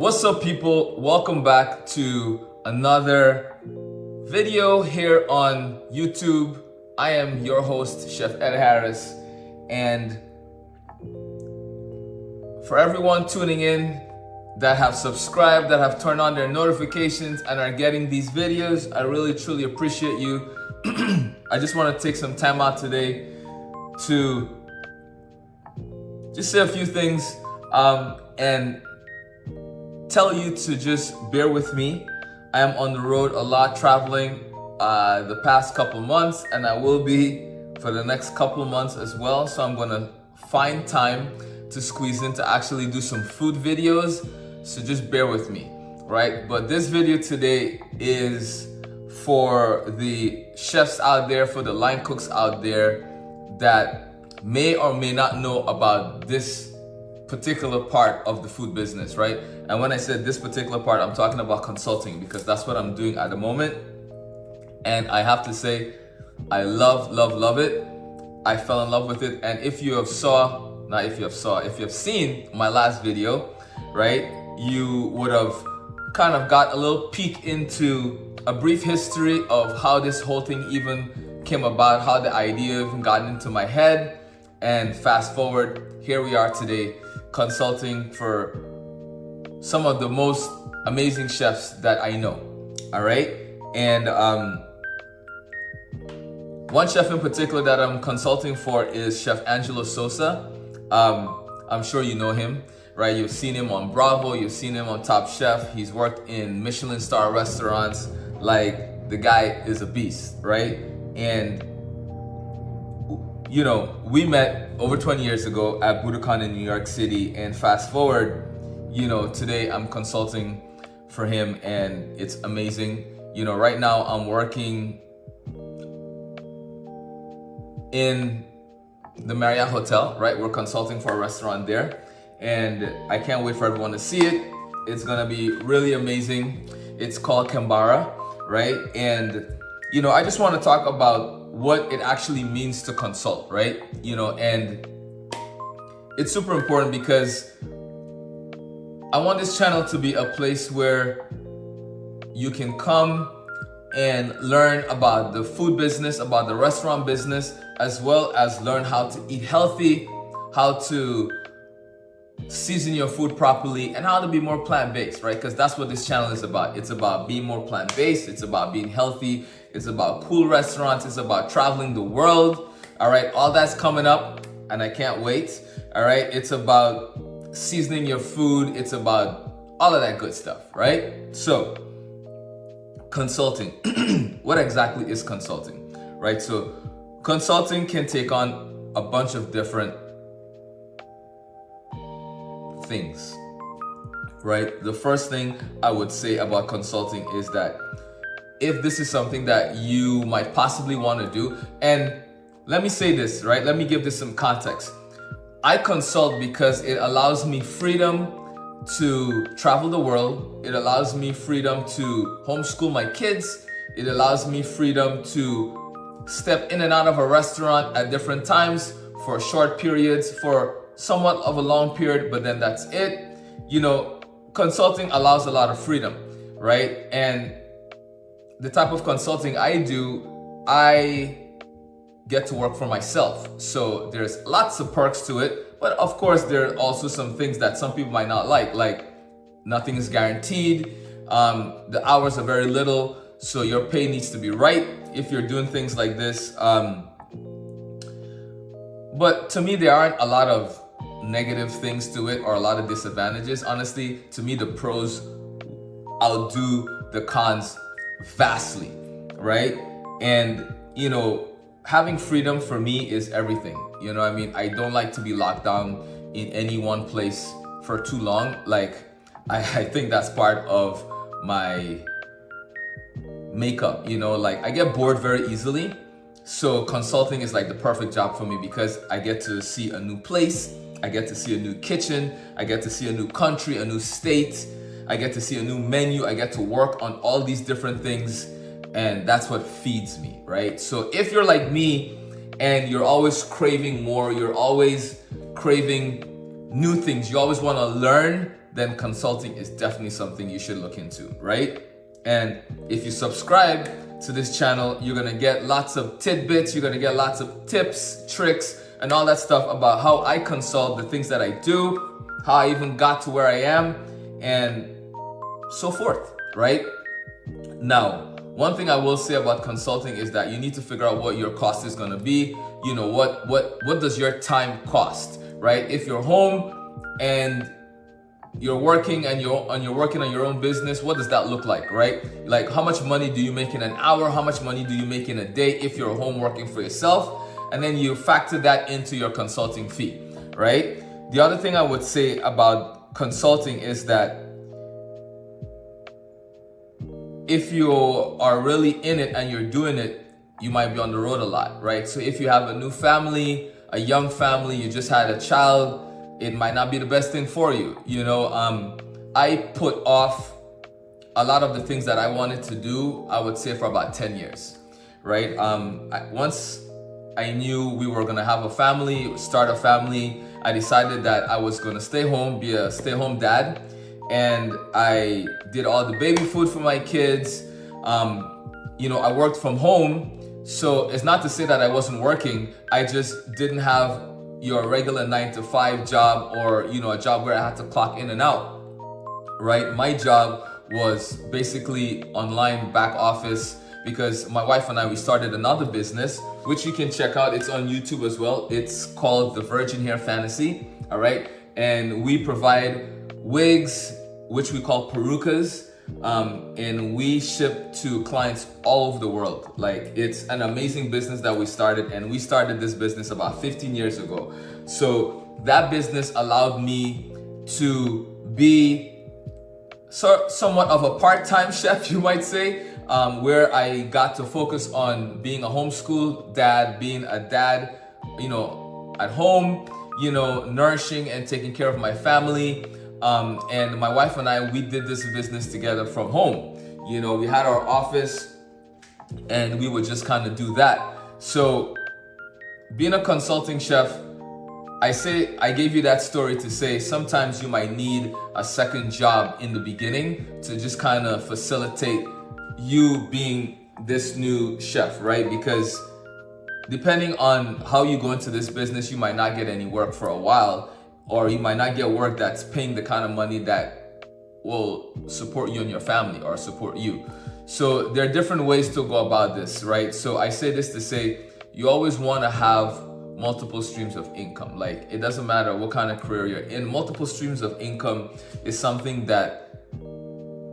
What's up, people? Welcome back to another video here on YouTube. I am your host, Chef Ed Harris, and for everyone tuning in that have subscribed, that have turned on their notifications and are getting these videos, I really truly appreciate you. I just want to take some time out today to just say a few things and tell you to just bear with me. I am on the road a lot, traveling the past couple months, and I will be for the next couple months as well. So I'm gonna find time to squeeze in to actually do some food videos. So just bear with me, right? But this video today is for the chefs out there, for the line cooks out there that may or may not know about this particular part of the food business, right? And when I said this particular part, I'm talking about consulting, because that's what I'm doing at the moment. And I have to say, I love it. I fell in love with it. And if you have seen my last video, right, you would have kind of got a little peek into a brief history of how this whole thing even came about, how the idea even got into my head. And fast forward, here we are today, consulting for some of the most amazing chefs that I know. All right, and one chef in particular that I'm consulting for is Chef Angelo Sosa. I'm sure you know him, right? You've seen him on Bravo, you've seen him on Top Chef. He's worked in Michelin star restaurants. Like, the guy is a beast, right? And you know, we met over 20 years ago at Budokan in New York City, and fast forward, you know, today I'm consulting for him and it's amazing. You know, right now I'm working in the Marriott Hotel, right? We're consulting for a restaurant there, and I can't wait for everyone to see it. It's gonna be really amazing. It's called Kambara, right? And you know, I just want to talk about what it actually means to consult, right? You know, and it's super important because I want this channel to be a place where you can come and learn about the food business, about the restaurant business, as well as learn how to eat healthy, how to season your food properly, and how to be more plant-based, right? Because that's what this channel is about. It's about being more plant-based, it's about being healthy, it's about cool restaurants, it's about traveling the world. All right, all that's coming up and I can't wait. All right, it's about seasoning your food, it's about all of that good stuff, right? So consulting. What exactly is consulting, right? So consulting can take on a bunch of different things, right? The first thing I would say about consulting is that if this is something that you might possibly want to do, and let me say this, right? Let me give this some context. I consult because it allows me freedom to travel the world. It allows me freedom to homeschool my kids. It allows me freedom to step in and out of a restaurant at different times for short periods, for somewhat of a long period, but then that's it. You know, consulting allows a lot of freedom, right? And the type of consulting I do, I get to work for myself. So there's lots of perks to it, but of course there are also some things that some people might not like nothing is guaranteed. The hours are very little, so your pay needs to be right if you're doing things like this. But to me, there aren't a lot of negative things to it or a lot of disadvantages. Honestly, to me, the pros outdo the cons vastly, right? And you know, having freedom for me is everything. You know what I mean? I don't like to be locked down in any one place for too long. Like, I think that's part of my makeup, you know, like I get bored very easily. So consulting is like the perfect job for me because I get to see a new place, I get to see a new kitchen, I get to see a new country, a new state, I get to see a new menu, I get to work on all these different things, and that's what feeds me, right? So if you're like me and you're always craving more, you're always craving new things, you always want to learn then consulting is definitely something you should look into, right? And if you subscribe to this channel, you're gonna get lots of tidbits, you're gonna get lots of tips, tricks, and all that stuff about how I consult, the things that I do, how I even got to where I am, and so forth, right? Now, one thing I will say about consulting is that you need to figure out what your cost is gonna be. You know, what does your time cost, right? If you're home and you're working and you're working on your own business, what does that look like, right? Like, how much money do you make in an hour? How much money do you make in a day if you're home working for yourself? And then you factor that into your consulting fee, right? The other thing I would say about consulting is that if you are really in it and you're doing it, you might be on the road a lot, right? So if you have a new family, a young family, you just had a child, it might not be the best thing for you. You know, I put off a lot of the things that I wanted to do, I would say, for about 10 years, right? Once I knew we were gonna have a family, start a family, I decided that I was gonna stay home, be a stay-home dad. And I did all the baby food for my kids. You know, I worked from home. So it's not to say that I wasn't working. I just didn't have your regular 9-to-5 job, or, you know, a job where I had to clock in and out, right? My job was basically online back office, because my wife and I, we started another business, which you can check out. It's on YouTube as well. It's called The Virgin Hair Fantasy, all right? And we provide wigs, which we call perucas, and we ship to clients all over the world. Like, it's an amazing business that we started, and we started this business about 15 years ago. So that business allowed me to be somewhat of a part-time chef, you might say, where I got to focus on being a homeschool dad, being a dad, you know, at home, you know, nourishing and taking care of my family. And my wife and I, we did this business together from home. You know, we had our office and we would just kind of do that. So being a consulting chef, I gave you that story to say sometimes you might need a second job in the beginning to just kind of facilitate you being this new chef, right? Because depending on how you go into this business, you might not get any work for a while, or you might not get work that's paying the kind of money that will support you and your family, or support you. So there are different ways to go about this, right? So I say this to say, you always want to have multiple streams of income. Like, it doesn't matter what kind of career you're in, multiple streams of income is something that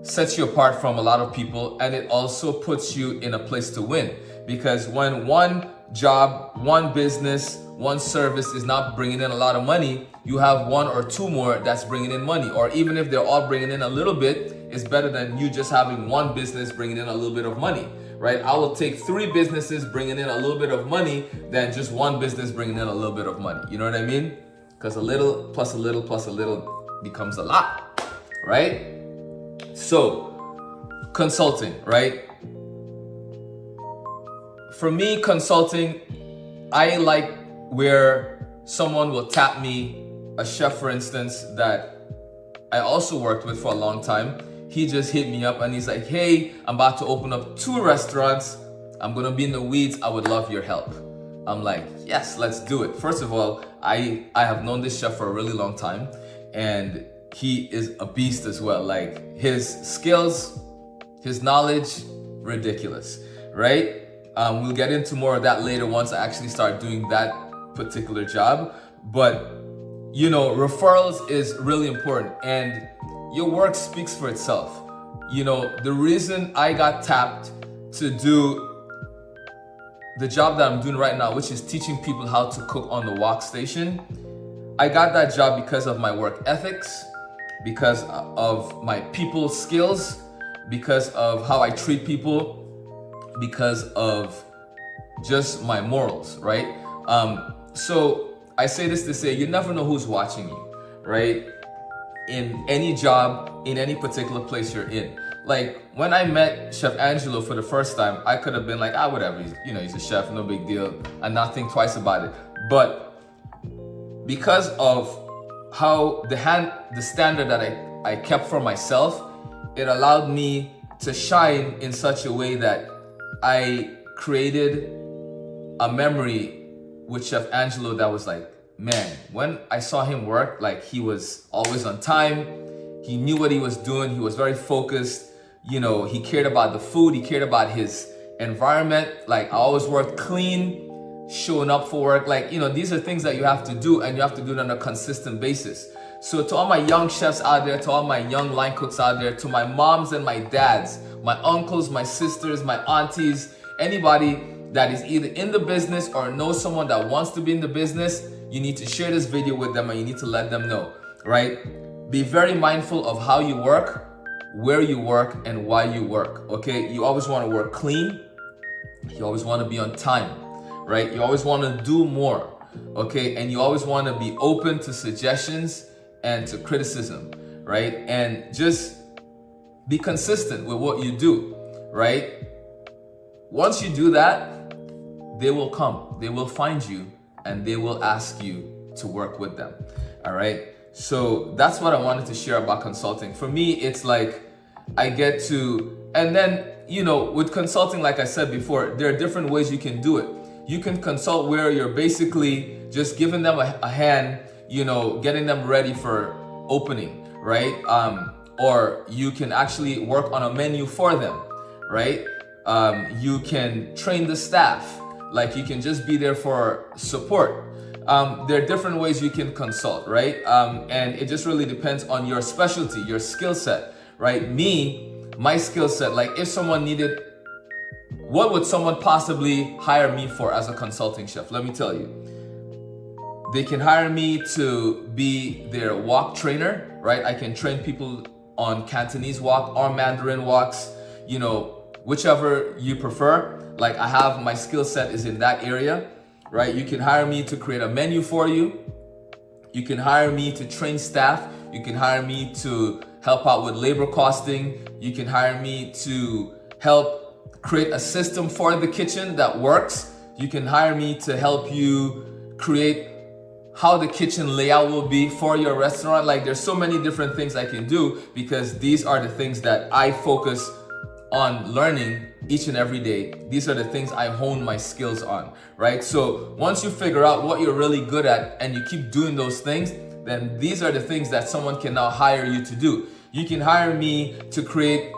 sets you apart from a lot of people, and it also puts you in a place to win. Because when one job, one business, one service is not bringing in a lot of money, you have one or two more that's bringing in money. Or even if they're all bringing in a little bit, it's better than you just having one business bringing in a little bit of money, right? I will take 3 businesses bringing in a little bit of money than just one business bringing in a little bit of money. You know what I mean? Because a little plus a little plus a little becomes a lot, right? So, consulting, right? For me, consulting, I like where someone will tap me, a chef, for instance, that I also worked with for a long time. He just hit me up and he's like, hey, I'm about to open up 2 restaurants. I'm gonna be in the weeds. I would love your help. I'm like, yes, let's do it. First of all, I have known this chef for a really long time, and he is a beast as well. Like, his skills, his knowledge, ridiculous, right? We'll get into more of that later once I actually start doing that particular job. But, you know, referrals is really important, and your work speaks for itself. You know, the reason I got tapped to do the job that I'm doing right now, which is teaching people how to cook on the wok station, I got that job because of my work ethics, because of my people skills, because of how I treat people, because of just my morals, right? So I say this to say, you never know who's watching you, right? In any job, in any particular place you're in. Like, when I met Chef Angelo for the first time, I could have been like, whatever, he's a chef, no big deal, and not think twice about it. But because of how the standard that I kept for myself, it allowed me to shine in such a way that I created a memory with Chef Angelo that was like, man, when I saw him work, like he was always on time. He knew what he was doing. He was very focused. You know, he cared about the food. He cared about his environment. Like I always worked clean, showing up for work. Like, you know, these are things that you have to do, and you have to do it on a consistent basis. So to all my young chefs out there, to all my young line cooks out there, to my moms and my dads, my uncles, my sisters, my aunties, anybody that is either in the business or knows someone that wants to be in the business, you need to share this video with them and you need to let them know, right? Be very mindful of how you work, where you work, and why you work, okay? You always want to work clean. You always want to be on time, right? You always want to do more, okay? And you always want to be open to suggestions and to criticism, right? And just be consistent with what you do, right? Once you do that, they will come, they will find you, and they will ask you to work with them, all right? So that's what I wanted to share about consulting. For me, it's like I get to, and then, you know, with consulting, like I said before, there are different ways you can do it. You can consult where you're basically just giving them a hand, you know, getting them ready for opening, right? Or you can actually work on a menu for them, right? You can train the staff, like you can just be there for support. There are different ways you can consult, right? And it just really depends on your specialty, your skill set, right? My skill set, like if someone needed, what would someone possibly hire me for as a consulting chef? Let me tell you. They can hire me to be their wok trainer, right? I can train people on Cantonese wok or Mandarin woks, you know, whichever you prefer. Like I have, my skill set is in that area, right? You can hire me to create a menu for you. You can hire me to train staff. You can hire me to help out with labor costing. You can hire me to help create a system for the kitchen that works. You can hire me to help you create how the kitchen layout will be for your restaurant. Like there's so many different things I can do because these are the things that I focus on learning each and every day. These are the things I hone my skills on, right? So once you figure out what you're really good at and you keep doing those things, then these are the things that someone can now hire you to do. You can hire me to create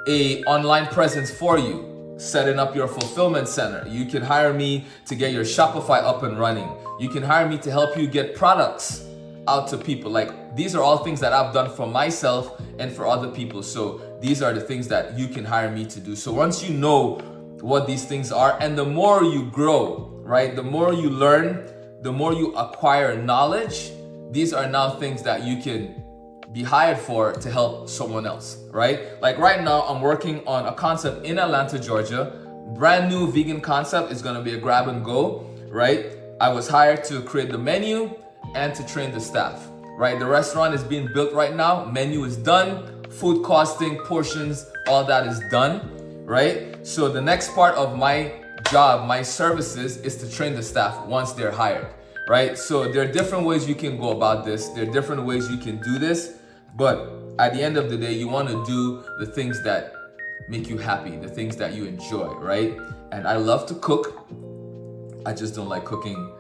a online presence for you, setting up your fulfillment center. You can hire me to get your Shopify up and running. You can hire me to help you get products out to people. Like these are all things that I've done for myself and for other people. So these are the things that you can hire me to do. So once you know what these things are, and the more you grow, right? The more you learn, the more you acquire knowledge, these are now things that you can be hired for to help someone else, right? Like right now, I'm working on a concept in Atlanta, Georgia. Brand new vegan concept. Is gonna be a grab and go, right? I was hired to create the menu and to train the staff, right? The restaurant is being built right now. Menu is done. Food costing, portions, all that is done, right? So the next part of my job, my services, is to train the staff once they're hired, right? So there are different ways you can go about this. There are different ways you can do this. But at the end of the day, you want to do the things that make you happy, the things that you enjoy, right? And I love to cook. I just don't like cooking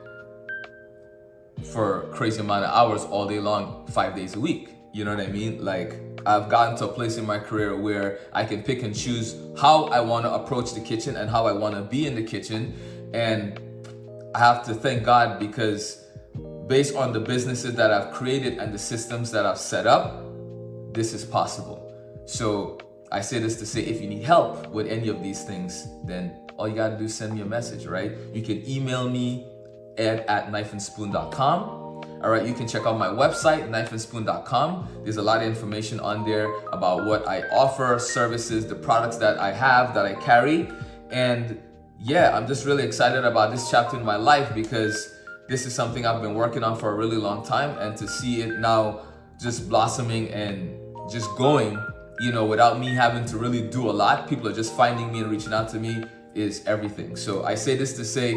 for crazy amount of hours all day long, 5 days a week. You know what I mean? Like I've gotten to a place in my career where I can pick and choose how I want to approach the kitchen and how I want to be in the kitchen. And I have to thank God because based on the businesses that I've created and the systems that I've set up, this is possible. So I say this to say, if you need help with any of these things, then all you gotta do is send me a message, right? You can email me ed@knifeandspoon.com. All right, you can check out my website, knifeandspoon.com. There's a lot of information on there about what I offer, services, the products that I have, that I carry. And yeah, I'm just really excited about this chapter in my life because this is something I've been working on for a really long time, and to see it now just blossoming and just going, you know, without me having to really do a lot, people are just finding me and reaching out to me, is everything. So I say this to say,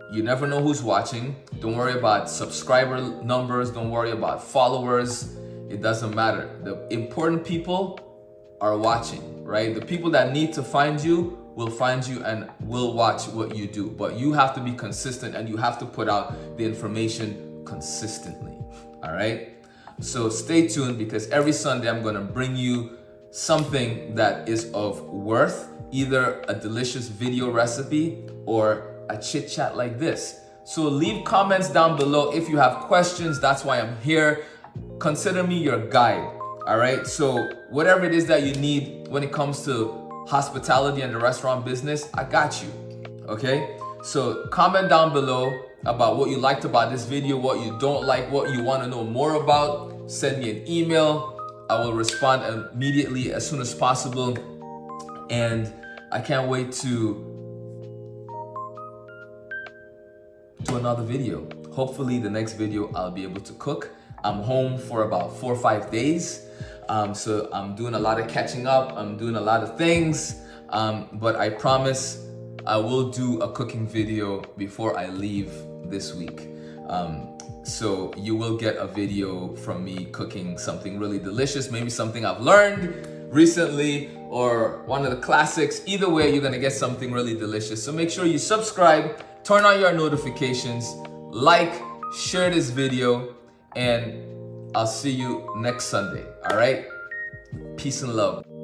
you never know who's watching. Don't worry about subscriber numbers. Don't worry about followers. It doesn't matter. The important people are watching, right? The people that need to find you will find you and will watch what you do. But you have to be consistent and you have to put out the information consistently, all right? So stay tuned, because every Sunday I'm gonna bring you something that is of worth, either a delicious video recipe or a chit chat like this. So leave comments down below if you have questions. That's why I'm here. Consider me your guide, all right? So whatever it is that you need when it comes to hospitality and the restaurant business, I got you, okay? So comment down below about what you liked about this video, what you don't like, what you want to know more about. Send me an email. I will respond immediately as soon as possible. And I can't wait to do another video. Hopefully the next video I'll be able to cook. I'm home for about 4 or 5 days. So I'm doing a lot of catching up. I'm doing a lot of things. But I promise I will do a cooking video before I leave this week. So you will get a video from me cooking something really delicious, maybe something I've learned recently or one of the classics. Either way, you're gonna get something really delicious. So make sure you subscribe, turn on your notifications, like, share this video, and I'll see you next Sunday, all right? Peace and love.